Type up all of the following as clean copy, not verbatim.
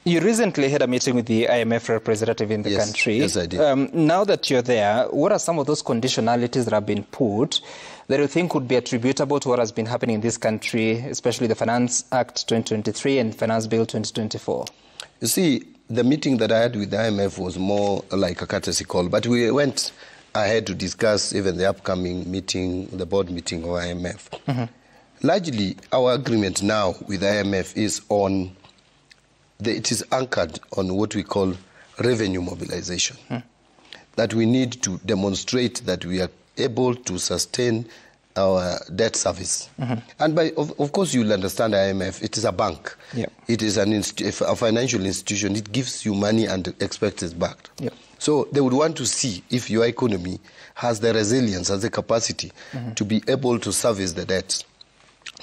You recently had a meeting with the IMF representative in the country. Yes, I did. Now that you're there, what are some of those conditionalities that have been put that you think would be attributable to what has been happening in this country, especially the Finance Act 2023 and Finance Bill 2024? You see, the meeting that I had with the IMF was more like a courtesy call, but we went ahead to discuss even the upcoming meeting, the board meeting of IMF. Mm-hmm. Largely, our agreement now with IMF is on, it is anchored on what we call revenue mobilization. That we need to demonstrate that we are able to sustain our debt service. And of course, you'll understand IMF, it is a bank. Yep. It is a financial institution. It gives you money and expects it back. Yep. So they would want to see if your economy has the resilience, has the capacity to be able to service the debt.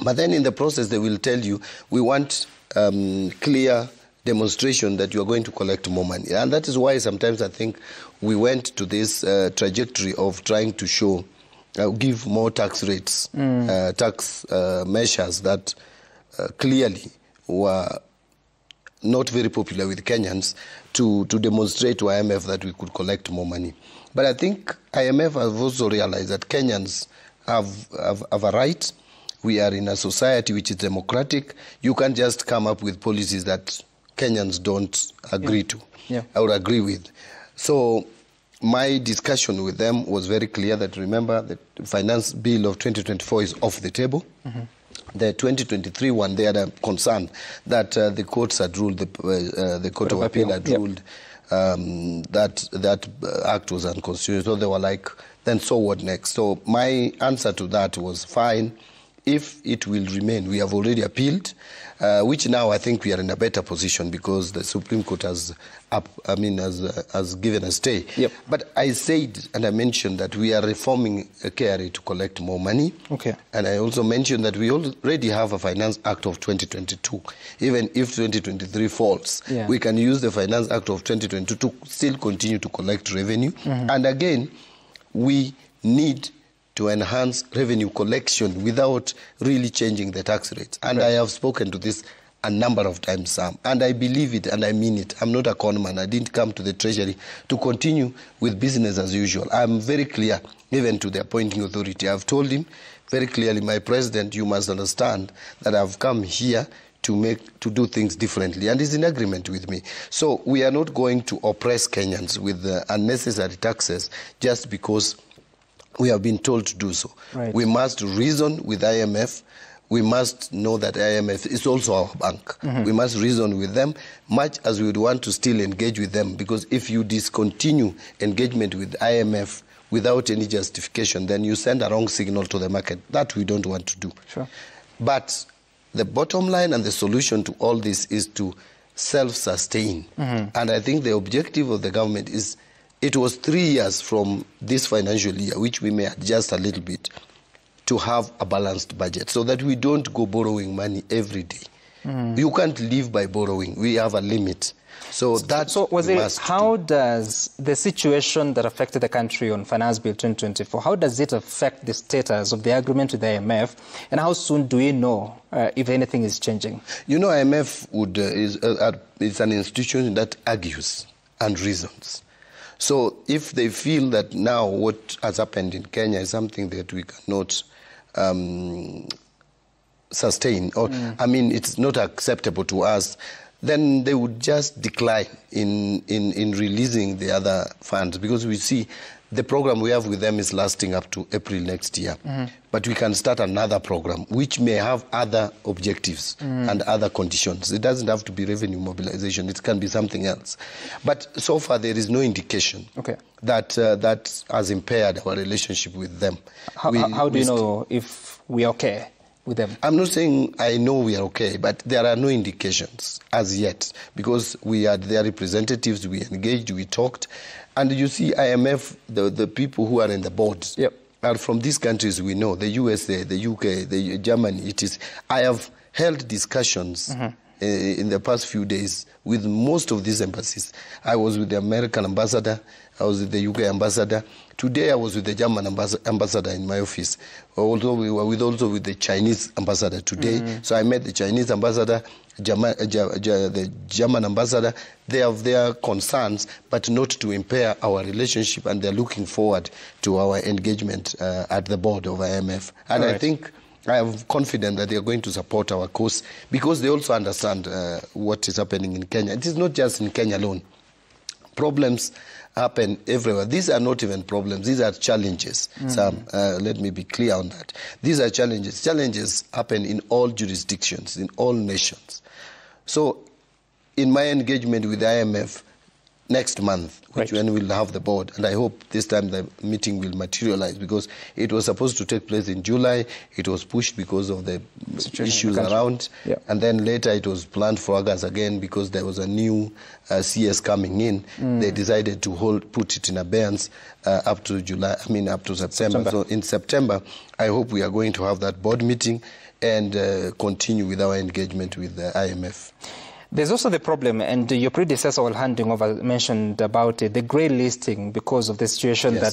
But then in the process, they will tell you, we want clear demonstration that you are going to collect more money. And that is why sometimes I think we went to this trajectory of trying to show, give more tax rates, tax measures that clearly were not very popular with Kenyans to demonstrate to IMF that we could collect more money. But I think IMF has also realized that Kenyans have a right. We are in a society which is democratic. You can't just come up with policies that Kenyans don't agree to or agree with. So my discussion with them was very clear that, remember, the finance bill of 2024 is off the table. The 2023 one, they had a concern that the courts had ruled, the Court of Appeal had ruled that act was unconstitutional. So they were like, then so what next? So my answer to that was fine. If it will remain, we have already appealed, which now I think we are in a better position because the Supreme Court has given a stay. Yep. But I said and I mentioned that we are reforming a KRA to collect more money. Okay. And I also mentioned that we already have a Finance Act of 2022. Even if 2023 falls, we can use the Finance Act of 2022 to still continue to collect revenue. And again, we need to enhance revenue collection without really changing the tax rates. And I have spoken to this a number of times, Sam, and I believe it and I mean it. I'm not a con man. I didn't come to the Treasury to continue with business as usual. I'm very clear, even to the appointing authority. I've told him very clearly, my president, you must understand that I've come here to do things differently, and he's in agreement with me. So we are not going to oppress Kenyans with unnecessary taxes just because we have been told to do so. Right. We must reason with IMF. We must know that IMF is also our bank. We must reason with them, much as we would want to still engage with them, because if you discontinue engagement with IMF without any justification, then you send a wrong signal to the market. That we don't want to do. Sure. But the bottom line and the solution to all this is to self-sustain. And I think the objective of the government is, it was 3 years from this financial year, which we may adjust a little bit, to have a balanced budget so that we don't go borrowing money every day. You can't live by borrowing. We have a limit. So that's how does the situation that affected the country on Finance Bill 2024, how does it affect the status of the agreement with the IMF, and how soon do we know if anything is changing? You know, IMF is an institution that argues and reasons. So if they feel that now what has happened in Kenya is something that we cannot sustain, or it's not acceptable to us, then they would just decline in releasing the other funds, because we see the program we have with them is lasting up to April next year. But we can start another program which may have other objectives and other conditions. It doesn't have to be revenue mobilization. It can be something else. But so far there is no indication that has impaired our relationship with them. How do you know if we are okay with them? I'm not saying I know we are okay, but there are no indications as yet, because we had their representatives, we engaged, we talked. And you see, IMF, the people who are in the boards are from these countries we know, the USA, the UK, the Germany. I have held discussions in the past few days with most of these embassies. I was with the American ambassador, I was with the UK ambassador. Today I was with the German ambassador in my office. Although we were also with the Chinese ambassador today. So I met the Chinese ambassador the German ambassador. They have their concerns, but not to impair our relationship, and they're looking forward to our engagement at the board of IMF. And I think I am confident that they are going to support our cause, because they also understand what is happening in Kenya. It is not just in Kenya alone. Problems happen everywhere. These are not even problems. These are challenges. Sam, let me be clear on that. These are challenges. Challenges happen in all jurisdictions, in all nations. So in my engagement with the IMF next month, when we'll have the board, and I hope this time the meeting will materialize, because it was supposed to take place in July. It was pushed because of the issues around, and then later it was planned for August again because there was a new CS coming in. They decided to put it in abeyance up to up to September. So in September, I hope we are going to have that board meeting and continue with our engagement with the IMF. There's also the problem, and your predecessor while handing over mentioned about the grey listing because of the situation that